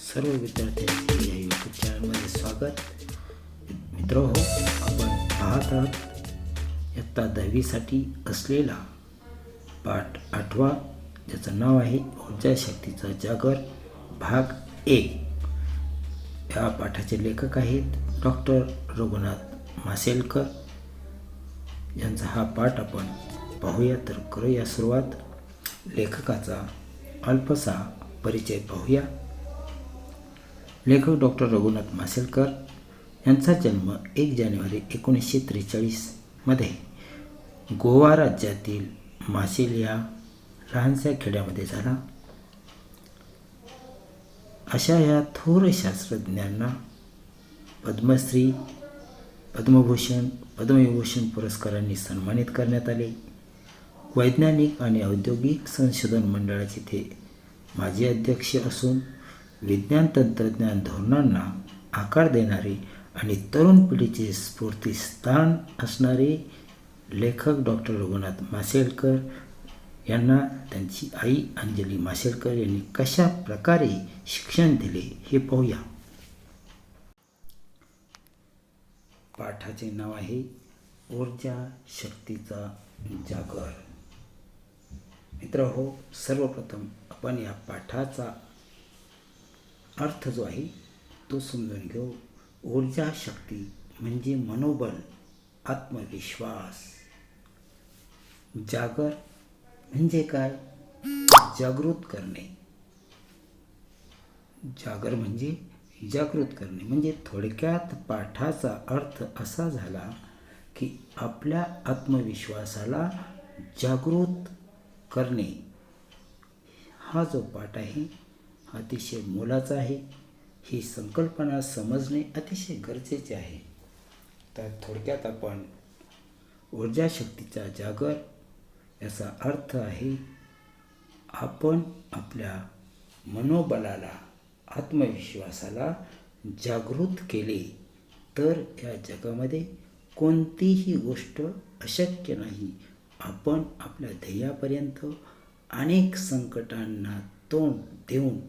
सर्व विद्यार्थ्यांचे या यूट्यूब चॅनलमध्ये स्वागत. मित्रहो, आपण पाहत आहात इयत्ता 10वीसाठी असलेला पाठ 8वा, ज्याचं नाव आहे ऊर्जा शक्तीचा जागर भाग 1. या पाठाचे लेखक आहेत डॉक्टर रघुनाथ माशेलकर. यांचा हा पाठ आपण पाहूया. तर करूया सुरुवात. लेखकाचा अल्पसा परिचय पाहूया. लेखक डॉक्टर रघुनाथ माशेलकर यांचा जन्म 1 जानेवारी 1943 मध्ये गोवा राज्यातील माशेल या लहानशा खेड्यामध्ये झाला. अशा या थोर शास्त्रज्ञांना पद्मश्री, पद्मभूषण, पद्मविभूषण पुरस्कारांनी सन्मानित करण्यात आले. वैज्ञानिक आणि औद्योगिक संशोधन मंडळाचे ते माजी अध्यक्ष असून विज्ञान तंत्रज्ञान धोरणांना आकार देणारे आणि तरुण पिढीचे स्फूर्तिस्थान असणारे लेखक डॉक्टर रघुनाथ माशेलकर यांना त्यांची आई अंजली माशेलकर यांनी कशा प्रकारे शिक्षण दिले हे पाहूया. पाठाचे नाव आहे ऊर्जा शक्तीचा जागर. मित्रहो, सर्वप्रथम आपण या पाठाचा अर्थ जो आहे तो समजून घेऊ. ऊर्जा शक्ती म्हणजे मनोबल, आत्मविश्वास. जागर म्हणजे काय? जागृत करणे. जागर म्हणजे जागृत करणे. म्हणजे थोडक्यात पाठाचा अर्थ असा झाला की आपल्या आत्मविश्वासाला जागृत करणे. हा जो पाठ आहे अतिशय मोलाचा आहे. ही संकल्पना समजणे अतिशय गरजेचे आहे. तर थोडक्यात आपण ऊर्जा शक्तीचा जागर याचा अर्थ आहे आपण आपल्या मनोबलाला, आत्मविश्वासाला जागृत केले तर या जगामध्ये कोणतीही गोष्ट अशक्य नाही. आपण आपल्या ध्येयापर्यंत अनेक संकटांना तोंड देऊन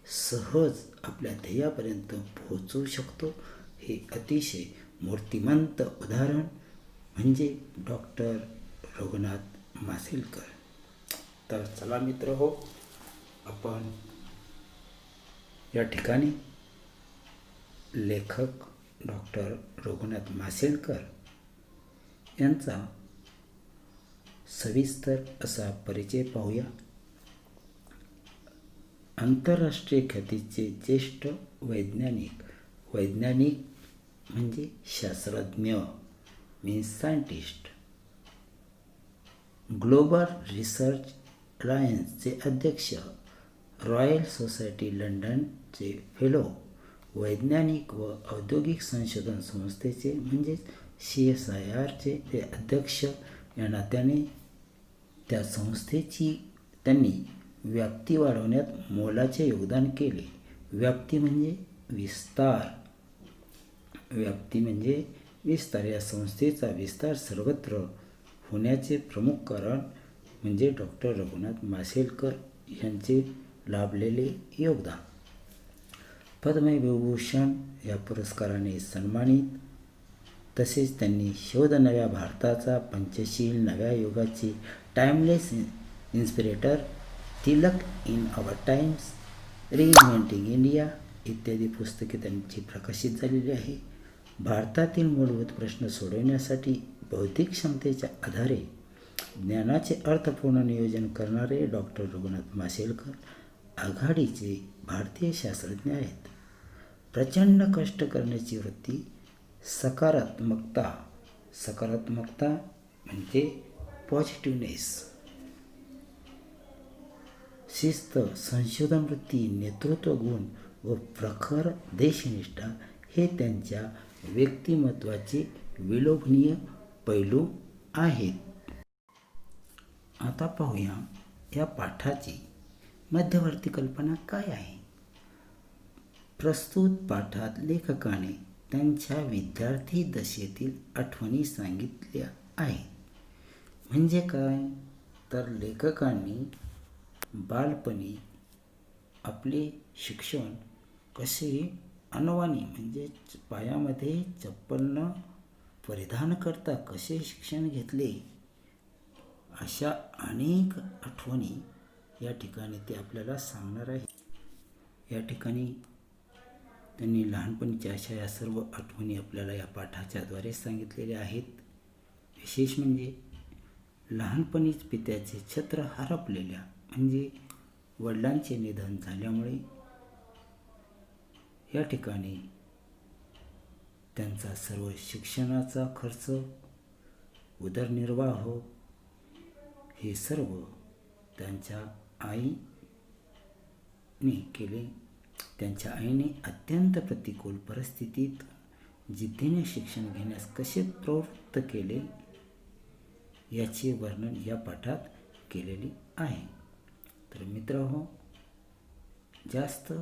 सहज आपल्या ध्येयापर्यंत पोहोचू शकतो. हे अतिशय मूर्तिमंत उदाहरण म्हणजे डॉक्टर रघुनाथ माशेलकर. तर चला मित्रहो, आपण या ठिकाणी लेखक डॉक्टर रघुनाथ माशेलकर यांचा सविस्तर असा परिचय पाहूया. आंतरराष्ट्रीय ख्यातीचे ज्येष्ठ वैज्ञानिक म्हणजे शास्त्रज्ञ, मीन्स सायंटिस्ट, ग्लोबल रिसर्च अलायन्सचे अध्यक्ष, रॉयल सोसायटी लंडनचे फेलो, वैज्ञानिक व औद्योगिक संशोधन संस्थेचे म्हणजेच CSIRचे ते अध्यक्ष या नात्याने त्या संस्थेची त्यांनी व्याप्ती वाढवण्यात मोलाचे योगदान केले. व्याप्ती म्हणजे विस्तार. व्याप्ती म्हणजे विस्तार. या संस्थेचा विस्तार सर्वत्र होण्याचे प्रमुख कारण म्हणजे डॉक्टर रघुनाथ माशेलकर यांचे लाभलेले योगदान. पद्मविभूषण या पुरस्काराने सन्मानित. तसेच त्यांनी शोध नव्या भारताचा, पंचशील, नव्या युगाची, timeless inspirator, Tilak in our times, reinventing India इत्यादी पुस्तके त्यांची प्रकाशित झालेली आहे. भारतातील मूलभूत प्रश्न सोडवण्यासाठी बौद्धिक क्षमतेच्या आधारे ज्ञानाचे अर्थपूर्ण नियोजन करणारे डॉक्टर रघुनाथ माशेलकर आघाडीचे भारतीय शास्त्रज्ञ आहेत. प्रचंड कष्ट करण्याची वृत्ती, सकारात्मकता म्हणजे पॉझिटिव्हनेस, शिस्त, संशोधन वृत्ती, नेतृत्व गुण व प्रखर देशनिष्ठा हे त्यांच्या व्यक्तिमत्वाचे विलोभनीय पैलू आहेत. आता पाहूया या पाठाची मध्यवर्ती कल्पना काय आहे. प्रस्तुत पाठात लेखकाने त्यांच्या विद्यार्थी दशेतील आठवणी सांगितल्या आहेत. म्हणजे काय? तर लेखकांनी बालपणी आपले शिक्षण कसे अनवाणी म्हणजे पायामध्ये चप्पल न परिधान करता कसे शिक्षण घेतले, अशा अनेक आठवणी या ठिकाणी ते आपल्याला सांगणार आहे. या ठिकाणी त्यांनी लहानपणीच्या अशा या सर्व आठवणी आपल्याला या पाठाच्याद्वारे सांगितलेल्या आहेत. विशेष म्हणजे लहानपणीच पित्याचे छत्र हरपलेल्या म्हणजे वडिलांचे निधन झाल्यामुळे या ठिकाणी त्यांचा सर्व शिक्षणाचा खर्च, उदरनिर्वाह हे सर्व त्यांच्या आईने केले. त्यांच्या आईने अत्यंत प्रतिकूल परिस्थितीत जिद्दीने शिक्षण घेण्यास कसे प्रवृत्त केले याचे वर्णन या पाठात केलेले आहे. तर मित्रहो, जास्त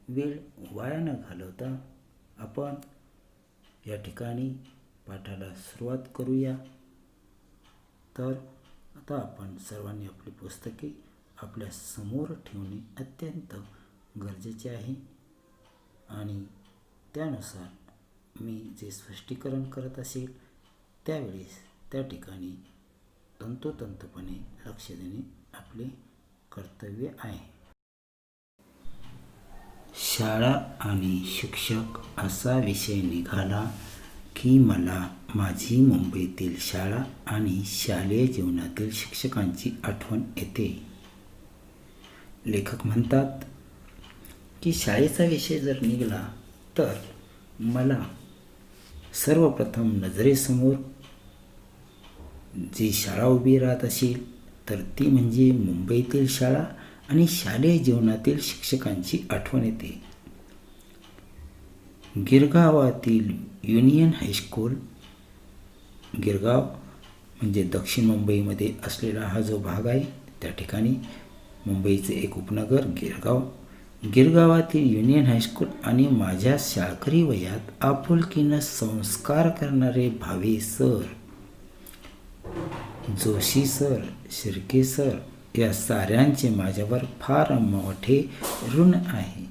वेळ वाया न घालवता आपण या ठिकाणी पाठाला सुरुवात करूया. तर आता आपण सर्वांनी आपली पुस्तके आपल्या समोर ठेवणे अत्यंत गरजेचे आहे आणि त्यानुसार मी जे स्पष्टीकरण करत असेल त्यावेळेस त्या ठिकाणी तंतोतंतपणे लक्ष देणे आपले कर्तव्य आहे. शाळा आणि शिक्षक असा विषय निघाला की मला माझी मुंबईतील शाळा आणि शालेय जीवनातील शिक्षकांची आठवण येते. लेखक म्हणतात की शाळेचा विषय जर निघाला तर मला सर्वप्रथम नजरेसमोर जी शाळा उभी राहत असेल तर ती म्हणजे मुंबईतील शाळा आणि शालेय जीवनातील शिक्षकांची आठवण येते. गिरगावातील युनियन हायस्कूल, गिरगाव म्हणजे दक्षिण मुंबईमध्ये असलेला हा जो भाग आहे त्या ठिकाणी मुंबईचे एक उपनगर गिरगावातील युनियन हायस्कूल आणि माझ्या शाळकरी वयात आपुलकीनं संस्कार करणारे Bhave sir, Joshi sir, Shirke sir या साऱ्यांचे माझ्यावर फार मोठे ऋण आहे.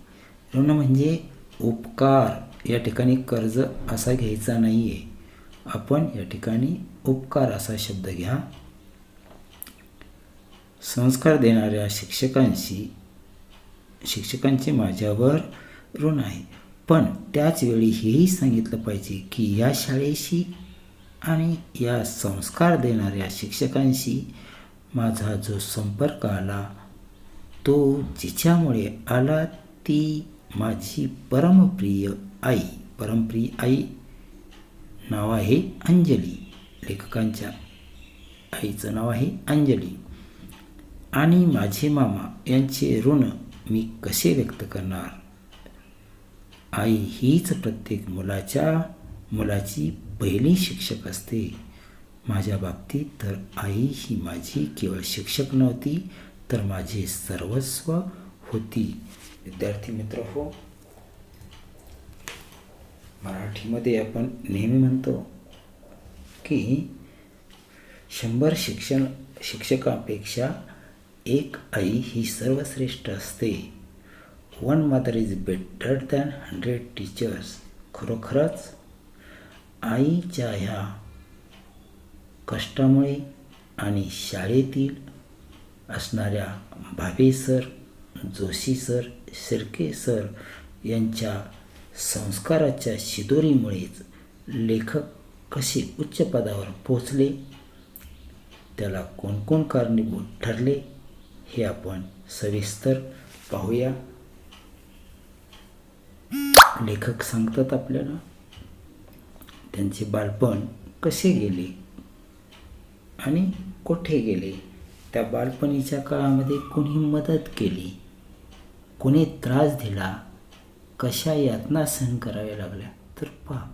ऋण म्हणजे उपकार. या ठिकाणी कर्ज असा घ्यायचा नाही आहे. आपण या ठिकाणी उपकार असा शब्द घ्या. संस्कार देणाऱ्या शिक्षकांचे माझ्यावर ऋण आहे. पण त्याच वेळी हेही सांगितलं पाहिजे की या शाळेशी आणि या संस्कार देणाऱ्या शिक्षकांशी माझा जो संपर्क आला तो जिच्यामुळे आला ती माझी परमप्रिय आई नाव आहे अंजली. लेखकांच्या आईचं नाव आहे अंजली. आणि माझे मामा यांचे ऋण मी कसे व्यक्त करणार. आई हीच प्रत्येक मुलाची पहिली शिक्षक असते. माझ्या बाबतीत तर आई ही माझी केवळ शिक्षक नव्हती तर माझे सर्वस्व होती. विद्यार्थी मित्र हो, मराठीमध्ये आपण नेहमी म्हणतो की 100 शिक्षकांपेक्षा एक आई ही सर्वश्रेष्ठ असते. 1 mother is better than 100 teachers. खरोखरच आईच्या ह्या कष्टामुळे आणि शाळेतील असणाऱ्या Bhave sir, Joshi sir, Shirke sir यांच्या संस्काराच्या शिदोरीमुळेच लेखक कसे उच्च पदावर पोचले, त्याला कोण कारणीभूत ठरले हे आपण सविस्तर पाहूया. लेखक सांगतात आपल्याला त्यांचे बालपण कसे गेले आणि कुठे गेले. त्या बालपणीच्या काळामध्ये कोणी मदत केली, कोणी त्रास दिला, कशा यातना सहन कराव्या लागल्या. तर पहा,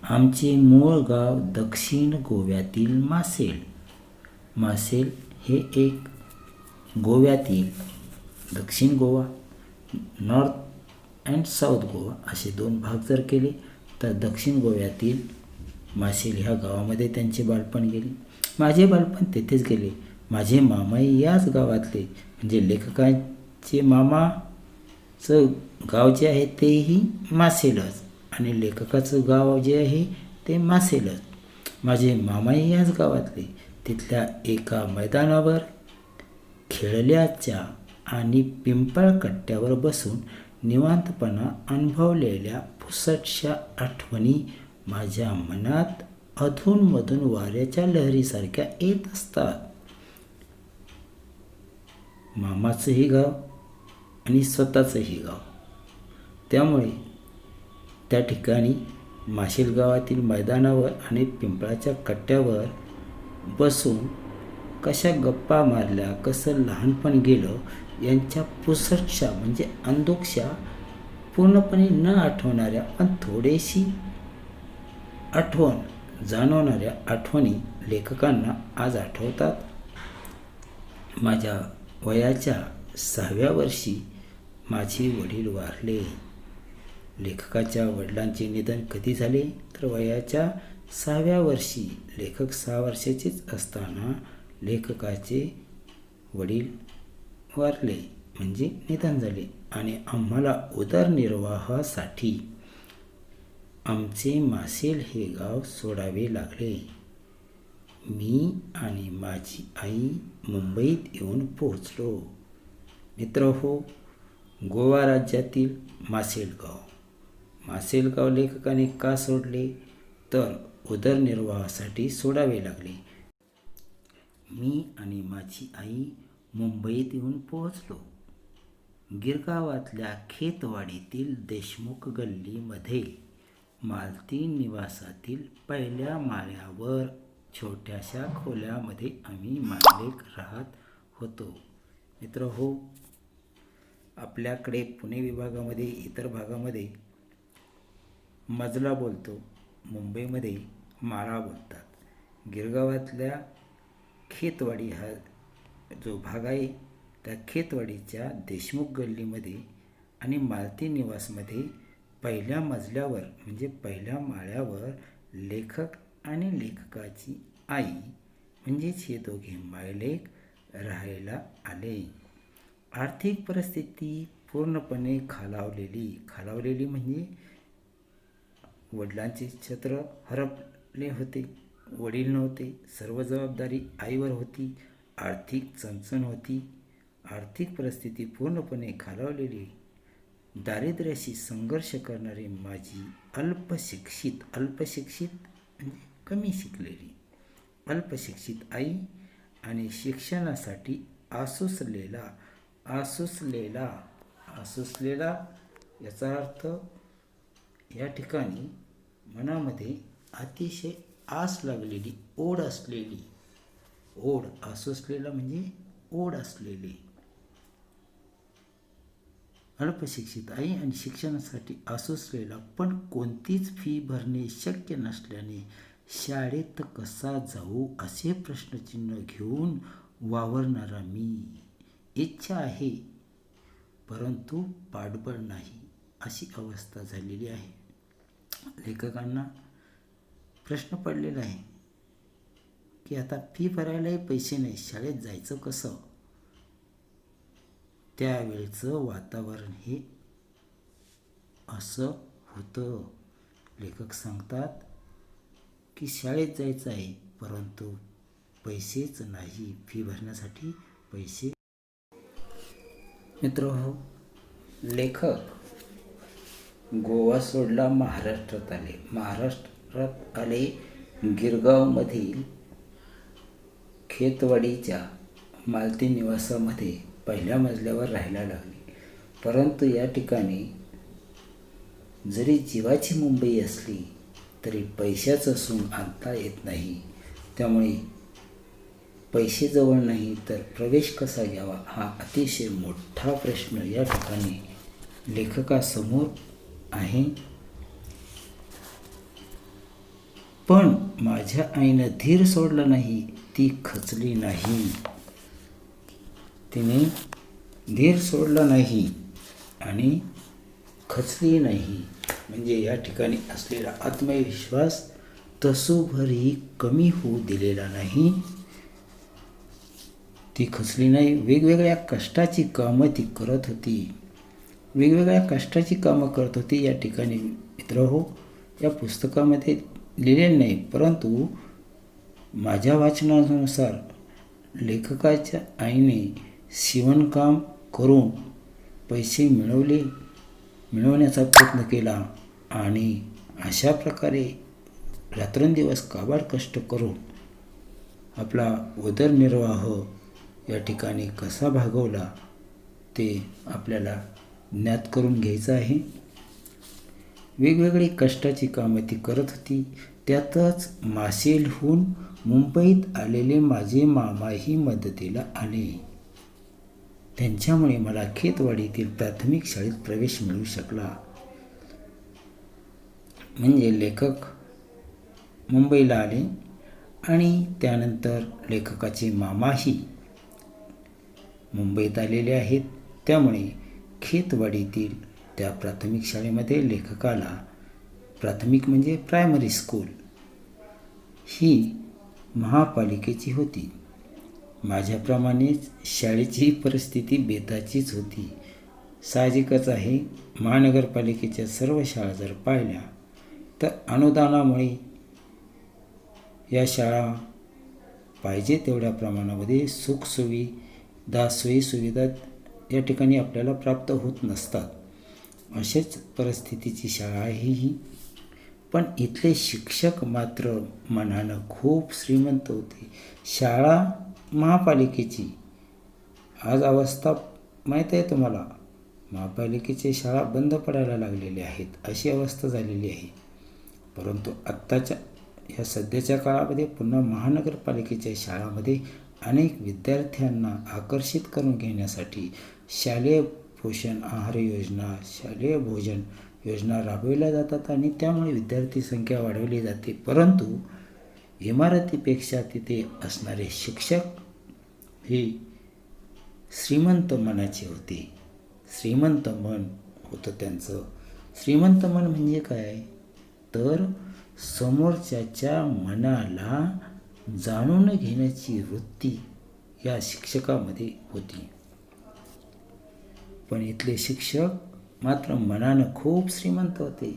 आमचे मूळ गाव दक्षिण गोव्यातील मासेल हे एक गोव्यातील दक्षिण Goa, north and south Goa असे 2 भाग जर केले तर दक्षिण गोव्यातील मासेल ह्या गावामध्ये त्यांचे बालपण गेले. माझे बालपण तेथेच गेले. माझे मामाही याच गावातले म्हणजे जे मामाचं गाव जे आहे तेही मासेलच आणि लेखकाचं गाव जे आहे ते मासेलच. माझे मामाही याच गावातले. तिथल्या एका मैदानावर खेळल्याच्या आणि पिंपळ कट्ट्यावर बसून निवांतपणा अनुभवलेल्या पुसटशा आठवणी माझ्या मनात अधूनमधून वाऱ्याच्या लहरीसारख्या येत असतात. मामाचंही गाव आणि स्वतःचंही गाव. त्यामुळे त्या ठिकाणी माशेल गावातील मैदानावर आणि पिंपळाच्या कट्ट्यावर बसून कशा गप्पा मारल्या, कसं लहानपण गेलं यांच्या पुसटशा म्हणजे अंधुकशा पूर्णपणे न आठवणाऱ्या पण थोडीशी आठवण जाणवणाऱ्या आठवणी लेखकांना आज आठवतात. माझ्या वयाच्या 6व्या वर्षी माझे वडील वारले. लेखकाच्या वडिलांचे निधन कधी झाले तर वयाच्या 6व्या वर्षी. लेखक 6 वर्षाचेच असताना लेखकाचे वडील वारले म्हणजे निधन झाले आणि आम्हाला उदरनिर्वाहासाठी आमचे मासेल हे गाव सोडावे लागले. मी आणि माझी आई मुंबईत येऊन पोहोचलो. मित्रहो, गोवा राज्यातील मासेलगाव. मासेलगाव लेखकाने का सोडले तर उदरनिर्वाहासाठी सोडावे लागले. मी आणि माझी आई मुंबईत येऊन पोहोचलो. गिरगावातल्या खेतवाडीतील देशमुख गल्लीमध्ये मालती निवासातील पहिल्या माळ्यावर छोट्याशा खोल्यामध्ये आम्ही मालक राहत होतो. मित्रहो, आपल्याकडे पुणे विभागामध्ये इतर भागामध्ये मजला बोलतो, मुंबईमध्ये माळा बोलतात. गिरगावातल्या खेतवाडी हा जो भाग आहे त्या खेतवाडीच्या देशमुख गल्लीमध्ये आणि मालती निवासमध्ये पहिल्या मजल्यावर म्हणजे पहिल्या माळ्यावर लेखक आणि लेखकाची आई म्हणजेच हे दोघे मायलेक राहायला आले. आर्थिक परिस्थिती पूर्णपणे खालावलेली म्हणजे वडिलांचे छत्र हरपले होते. वडील नव्हते. सर्व जबाबदारी आईवर होती. आर्थिक चणचण होती. आर्थिक परिस्थिती पूर्णपणे खालावलेली. दारिद्र्याशी संघर्ष करणारी माझी अल्पशिक्षित म्हणजे कमी शिकलेली अल्पशिक्षित आई आणि शिक्षणासाठी आसुसलेला याचा अर्थ या ठिकाणी मनामध्ये अतिशय आस लागलेली, ओढ असलेली, आसुसलेला म्हणजे ओढ असलेली अल्पशिक्षित आई आणि शिक्षणासाठी आसुसलेला पण कोणतीच फी भरणे शक्य नसल्याने शाळेत कसा जाऊ असे प्रश्नचिन्ह घेऊन वावरणारा मी. इच्छा आहे परंतु पाठबळ नाही अशी अवस्था झालेली आहे. लेखकांना प्रश्न पडलेला आहे की आता फी भरायलाही पैसे नाही, शाळेत जायचं कसं. त्यावेळचं वातावरण हे असं होतं. लेखक सांगतात की शाळेत जायचं आहे परंतु पैसेच नाही, फी भरण्यासाठी पैसे. मित्रहो, लेखक गोवा सोडला, महाराष्ट्रात आले. गिरगावमधील खेतवाडीच्या मालती निवासामध्ये पहिल्या मजल्यावर राहायला लागले. परंतु या ठिकाणी जरी जीवाची मुंबई असली तरी पैशाचं सून आणता येत नाही. त्यामुळे पैसे जवळ नाही तर प्रवेश कसा घ्यावा हा अतिशय मोठा प्रश्न या ठिकाणी लेखकासमोर आहे. पण माझ्या आईनं धीर सोडला नाही, ती खचली नाही. तिने धीर सोडला नाही आणि खचली नाही. म्हणजे या ठिकाणी असलेला आत्मविश्वास तसूभरही कमी होऊ दिलेला नाही. ती खचली नाही. वेगवेगळ्या कष्टाची कामं ती करत होती. वेगवेगळ्या कष्टाची कामं करत होती. या ठिकाणी मित्रहो, या पुस्तकामध्ये लिहिलेलं नाही, परंतु माझ्या वाचनानुसार लेखकाच्या आईने शिवणकाम करून पैसे मिळवण्याचा प्रयत्न केला आणि अशा प्रकारे रात्रंदिवस काबाड कष्ट करून आपला उदरनिर्वाह या ठिकाणी कसा भागवला ते आपल्याला ज्ञात करून घ्यायचं आहे. वेगवेगळी कष्टाची कामं ती करत होती. त्यातच मासेलहून मुंबईत आलेले माझे मामाही मदतीला आले. त्यांच्यामुळे मला खेतवाडीतील प्राथमिक शाळेत प्रवेश मिळू शकला. म्हणजे लेखक मुंबईला आले आणि त्यानंतर लेखकाचे मामाही मुंबईत आलेले आहेत. त्यामुळे खेतवाडीतील त्या प्राथमिक शाळेमध्ये लेखकाला, प्राथमिक म्हणजे प्रायमरी स्कूल, ही महापालिकेची होती. माझ्याप्रमाणेच शाळेची परिस्थिती बेताचीच होती. साहजिकच आहे, महानगरपालिकेच्या सर्व शाळा जर पाहिल्या तर अनुदानामुळे या शाळा पाहिजे तेवढ्या प्रमाणामध्ये सुखसुविधा, सोयीसुविधा या ठिकाणी आपल्याला प्राप्त होत नसतात. अशाच परिस्थितीची शाळा आहे ही. पण इथले शिक्षक मात्र मनानं खूप श्रीमंत होते. शाळा महापालिकेची, आज अवस्था माहीत आहे तुम्हाला, महापालिकेच्या शाळा बंद पडायला लागलेल्या आहेत, अशी अवस्था झालेली आहे. परंतु आत्ताच्या ह्या सध्याच्या काळामध्ये पुन्हा महानगरपालिकेच्या शाळामध्ये अनेक विद्यार्थ्यांना आकर्षित करून घेण्यासाठी शालेय पोषण आहार योजना, शालेय भोजन योजना राबविल्या जातात आणि त्यामुळे विद्यार्थी संख्या वाढवली जाते. परंतु इमारतीपेक्षा तिथे असणारे शिक्षक हे श्रीमंत मनाचे होते. श्रीमंत मन होतं त्यांचं. श्रीमंत मन म्हणजे काय तर समोरच्याच्या मनाला जाणून घेण्याची वृत्ती या शिक्षकामध्ये होती. पण इथले शिक्षक मात्र मनानं खूप श्रीमंत होते.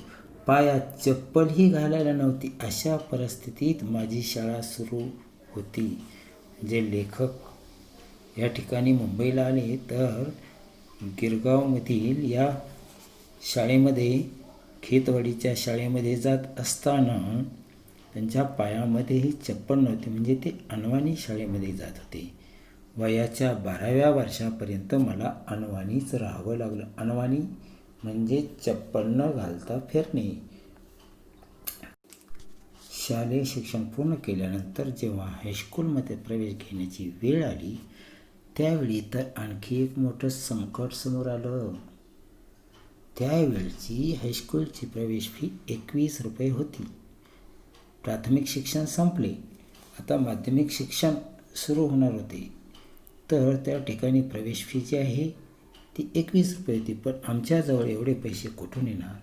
पायात चप्पलही घालायला नव्हती, अशा परिस्थितीत माझी शाळा सुरू होती. जे लेखक या ठिकाणी मुंबईला आले तर गिरगावमधील या शाळेमध्ये, खेतवाडीच्या शाळेमध्ये जात असताना त्यांच्या पायामध्येही चप्पल नव्हती, म्हणजे ते अनवाणी शाळेमध्ये जात होते. वयाच्या 12व्या वर्षापर्यंत मला अनवाणीच राहावं लागलं. अनवाणी म्हणजे चप्पल न घालता फिरणे. शालेय शिक्षण पूर्ण केल्यानंतर जेव्हा हायस्कूलमध्ये प्रवेश घेण्याची वेळ आली त्यावेळी तर आणखी एक मोठं संकट समोर आलं. त्यावेळची हायस्कूलची प्रवेश फी 21 रुपये होती. प्राथमिक शिक्षण संपले, आता माध्यमिक शिक्षण सुरू होणार होते, तर त्या ठिकाणी प्रवेश फी जी आहे ती 21 रुपये होती. पण आमच्याजवळ एवढे पैसे कुठून येणार?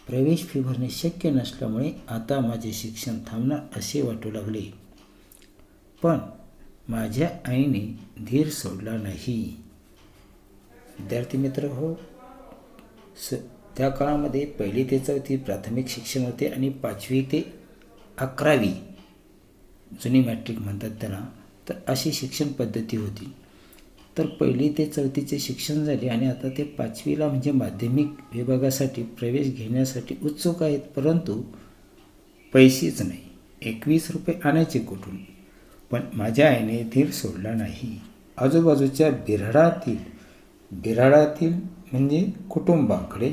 प्रवेश फी भरणे शक्य नसल्यामुळे आता माझे शिक्षण थांबणार असे वाटू लागले. पण माझ्या आईने धीर सोडला नाही. विद्यार्थी मित्र हो, त्या काळामध्ये 1ली ते 4थी प्राथमिक शिक्षण होते आणि 5वी ते 11वी जुनी मॅट्रिक म्हणतात त्याला, तर अशी शिक्षण पद्धती होती. तर 1ली ते 4थीचे शिक्षण झाले आणि आता ते 5वीला म्हणजे माध्यमिक विभागासाठी प्रवेश घेण्यासाठी उत्सुक आहेत, परंतु पैसेच नाही. 21 रुपये आणायचे कुठून? पण माझ्या आईने धीर सोडला नाही. आजूबाजूच्या बिऱ्हाडातील म्हणजे कुटुंबाकडे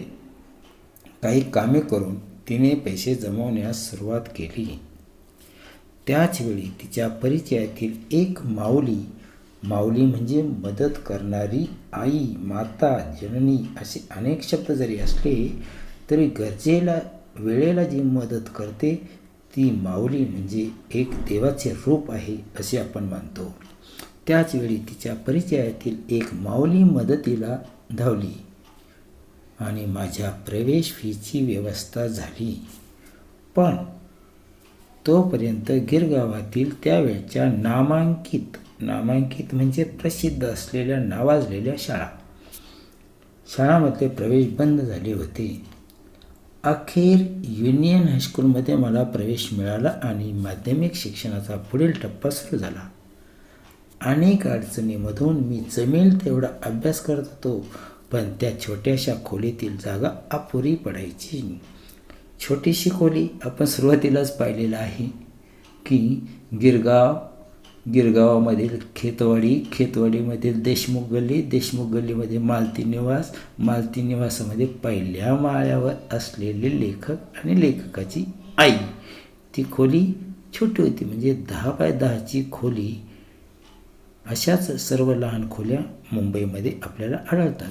काही कामे करून तिने पैसे जमवण्यास सुरुवात केली. त्याचवेळी तिच्या परिचयातील एक माऊली म्हणजे मदत करणारी आई, माता, जननी असे अनेक शब्द जरी असले तरी गरजेला वेळेला जी मदत करते ती माऊली म्हणजे एक देवाचे रूप आहे असे आपण मानतो. त्याचवेळी तिच्या परिचयातील एक माऊली मदतीला धावली आणि माझ्या प्रवेश फीची व्यवस्था झाली. पण तोपर्यंत गिरगावातील त्यावेळच्या नामांकित नामांकित म्हणजे प्रसिद्ध असलेल्या नावाजलेल्या शाळांमध्ये प्रवेश बंद झाले होते. अखेर युनियन हायस्कूलमध्ये मला प्रवेश मिळाला आणि माध्यमिक शिक्षणाचा पुढील टप्पा सुरू झाला. अनेक अडचणींमधून मी जमेल तेवढा अभ्यास करत होतो, पण त्या छोट्याशा खोलीतील जागा अपुरी पडायची. छोटीशी खोली आपण सुरुवातीलाच पाहिलेलं आहे की गिरगावामधील खेतवाडीमधील देशमुख गल्लीमध्ये मालती निवासामध्ये पहिल्या माळ्यावर असलेले लेखक आणि लेखकाची आई. ती खोली छोटी होती, म्हणजे 10 बाय 10ची खोली. अशाच सर्व लहान खोल्या मुंबईमध्ये आपल्याला आढळतात,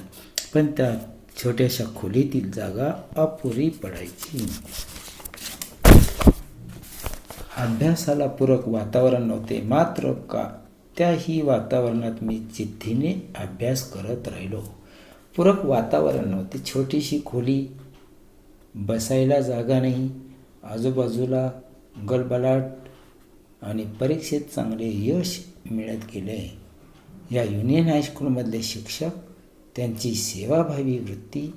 पण त्या छोट्याशा खोलीतील जागा अपुरी पडायची. अभ्यासाला पूरक वातावरण नव्हते, मात्र त्याही वातावरणात मी जिद्दीने अभ्यास करत राहिलो. पूरक वातावरण नव्हते, छोटीशी खोली, बसायला जागा नाही, आजूबाजूला गलबलाट आणि परीक्षेत चांगले यश मिळत गेले. या युनियन हायस्कूलमधले शिक्षक त्यांची सेवाभावी वृत्ती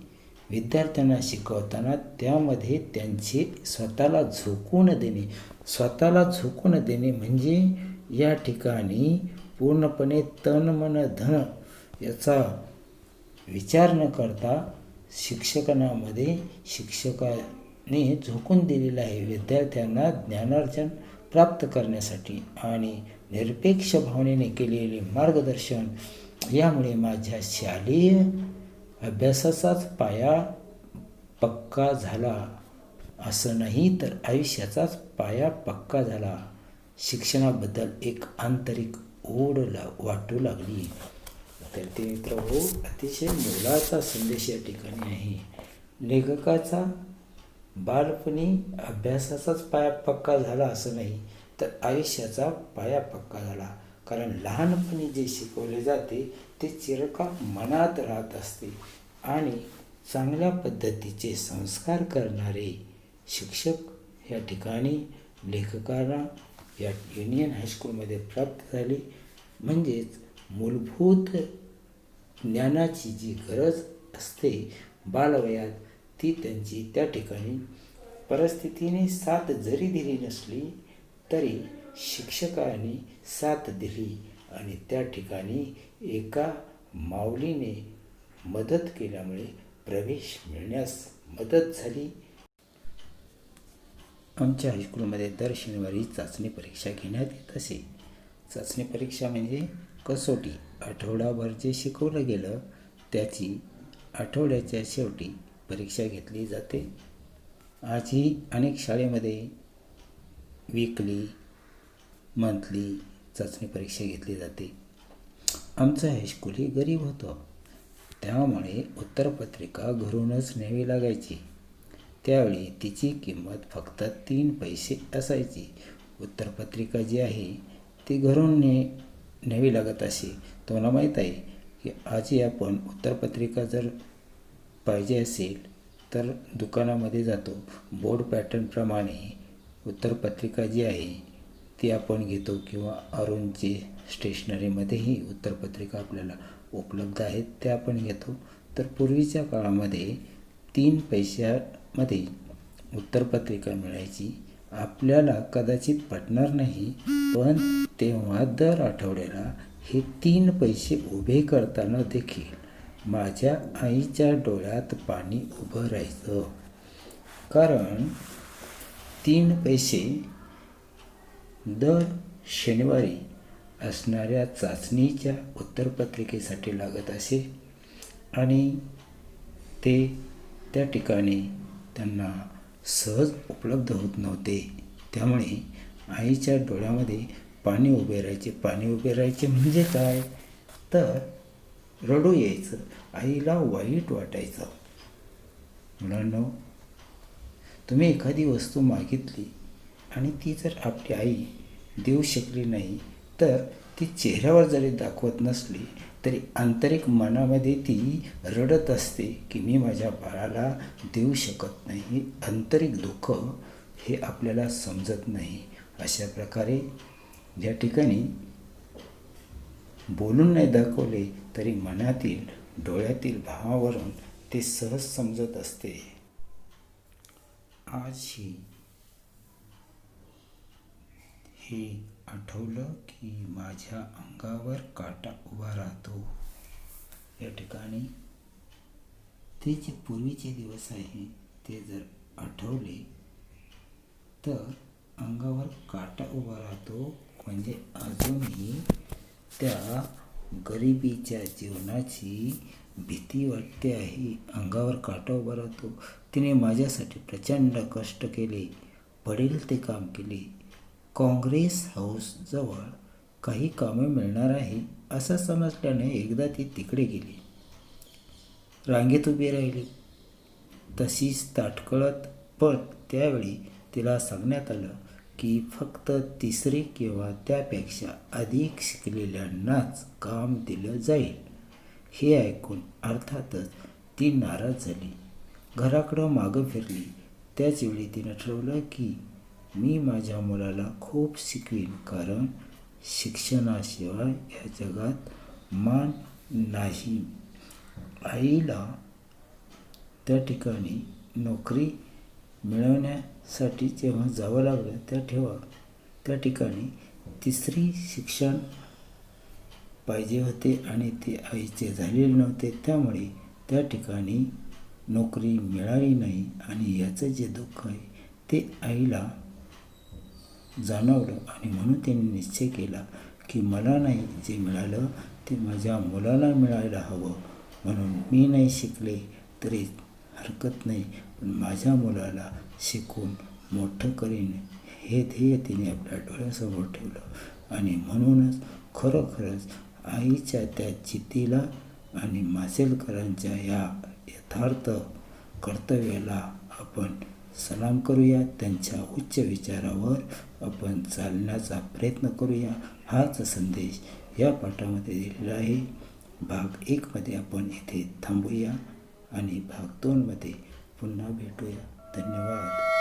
विद्यार्थ्यांना शिकवताना त्यामध्ये त्यांचे स्वतःला झोकून देणे म्हणजे या ठिकाणी पूर्णपणे तन मन धन याचा विचार न करता शिक्षकाने झोकून दिलेला आहे विद्यार्थ्यांना ज्ञानार्जन प्राप्त करण्यासाठी आणि निरपेक्ष भावनेने केलेले मार्गदर्शन. यामुळे माझ्या शालेय अभ्यासाचाच पाया पक्का झाला, असं नाही तर आयुष्याचाच पाया पक्का झाला. शिक्षणाबद्दल एक आंतरिक ओढ वाटू लागली. तर ते मित्रहो, अतिशय मोलाचा संदेश या ठिकाणी आहे. लेखकाचा बालपणी अभ्यासाचाच पाया पक्का झाला असं नाही तर आयुष्याचा पाया पक्का झाला. कारण लहानपणी जे शिकवले जाते ते चिरकाल मनात राहत असते आणि चांगल्या पद्धतीचे संस्कार करणारे शिक्षक या ठिकाणी लेखकांना या युनियन हायस्कूलमध्ये प्राप्त झाले. म्हणजेच मूलभूत ज्ञानाची जी गरज असते बालवयात ती त्यांची त्या ठिकाणी परिस्थितीने साथ जरी दिली नसली तरी शिक्षकांनी साथ दिली आणि त्या ठिकाणी एका माऊलीने मदत केल्यामुळे प्रवेश मिळण्यास मदत झाली. आमच्या हायस्कूलमध्ये दर शनिवारी चाचणी परीक्षा घेण्यात येत असे. चाचणी परीक्षा म्हणजे कसोटी. आठवडाभर जे शिकवलं गेलं त्याची आठवड्याच्या शेवटी परीक्षा घेतली जाते. आजही अनेक शाळेमध्ये वीकली, मंथली चाचणी परीक्षा घेतली जाते. आमचं हायस्कूल ही गरीब होतं, त्यामुळे उत्तरपत्रिका घरूनच न्यावी लागायची. त्यावेळी तिची किंमत फक्त 3 पैसे असायची. उत्तरपत्रिका जी आहे ती घरून न्यावी लागत असे. तुम्हाला माहीत आहे की आजही आपण उत्तरपत्रिका जर पाहिजे असेल तर दुकानामध्ये जातो, बोर्ड पॅटर्नप्रमाणे उत्तरपत्रिका जी आहे ती आपण घेतो किंवा अरुणची स्टेशनरीमध्येही उत्तरपत्रिका आपल्याला उपलब्ध आहेत त्या आपण घेतो. तर पूर्वीच्या काळामध्ये 3 पैशामध्ये उत्तरपत्रिका मिळायची. आपल्याला कदाचित पटणार नाही, पण तेव्हा दर आठवड्याला हे 3 पैसे उभे करताना देखील माझ्या आईच्या डोळ्यात पाणी उभं राहायचं. कारण 3 पैसे दर शनिवारी असणाऱ्या चाचणीच्या उत्तरपत्रिकेसाठी लागत असे आणि ते त्या ठिकाणी त्यांना सहज उपलब्ध होत नव्हते. त्यामुळे आईच्या डोळ्यामध्ये पाणी उभे राहायचे म्हणजे काय तर रडू यायचं, आईला वाईट वाटायचं. मुलांनो, तुम्ही एखादी वस्तू मागितली आणि ती जर आपली आई देऊ शकली नाही तर ती चेहऱ्यावर जरी दाखवत नसली तरी आंतरिक मनामध्ये ती रडत असते की मी माझ्या बाळाला देऊ शकत नाही. आंतरिक दुःख हे आपल्याला समजत नाही. अशा प्रकारे या ठिकाणी बोलून नाही दाखवले तरी मनातील डोळ्यातील भावावरून ते सहज समजत असते. आजही हे आठवलं की माझ्या अंगावर काटा उभा राहतो. या ठिकाणी ते जे पूर्वीचे दिवस आहे ते जर आठवले तर अंगावर काटा उभा राहतो. म्हणजे अजूनही त्या गरिबीच्या जीवनाची भीती वाटते आहे. अंगावर काटा उभा राहतो. तिने माझ्यासाठी प्रचंड कष्ट केले, पडेल ते काम केले. काँग्रेस हाऊसजवळ काही कामे मिळणार आहे असं समजल्याने एकदा ती तिकडे गेली. रांगेत उभी राहिली. तशीच ताटकळत. पण त्यावेळी तिला सांगण्यात आलं की फक्त तिसरी किंवा त्यापेक्षा अधिक शिकलेल्यांनाच काम दिलं जाईल. हे ऐकून अर्थातच ती नाराज झाली. घराकडं मागं फिरली. त्याचवेळी तिनं ठरवलं की मी माझ्या मुलाला खूप शिकवीन, कारण शिक्षणाशिवाय या जगात मान नाही. आईला त्या ठिकाणी नोकरी मिळवण्यासाठी जेव्हा जावं लागलं त्या ठिकाणी तिसरी शिक्षण पाहिजे होते आणि ते आईचे झालेले नव्हते. त्यामुळे त्या ठिकाणी नोकरी मिळाली नाही आणि याचं जे दुःख आहे ते आईला जाणवलं आणि म्हणून त्यांनी निश्चय केला की मला नाही जे मिळालं ते माझ्या मुलाला मिळायला हवं. म्हणून मी नाही शिकले तरी हरकत नाही, पण माझ्या मुलाला शिकून मोठं करीन हे ध्येय तिने आपल्या डोळ्यासमोर ठेवलं. आणि म्हणूनच खरोखरच आईच्या त्या जिद्दीला आणि माशेलकरांच्या या यथार्थ कर्तव्याला आपण सलाम करूया. त्यांच्या उच्च विचारावर आपण चालण्याचा प्रयत्न करूया. हाच संदेश या पाठामध्ये दिलेला आहे. भाग 1मध्ये आपण इथे थांबूया आणि भाग 2मध्ये पुन्हा भेटूया. धन्यवाद.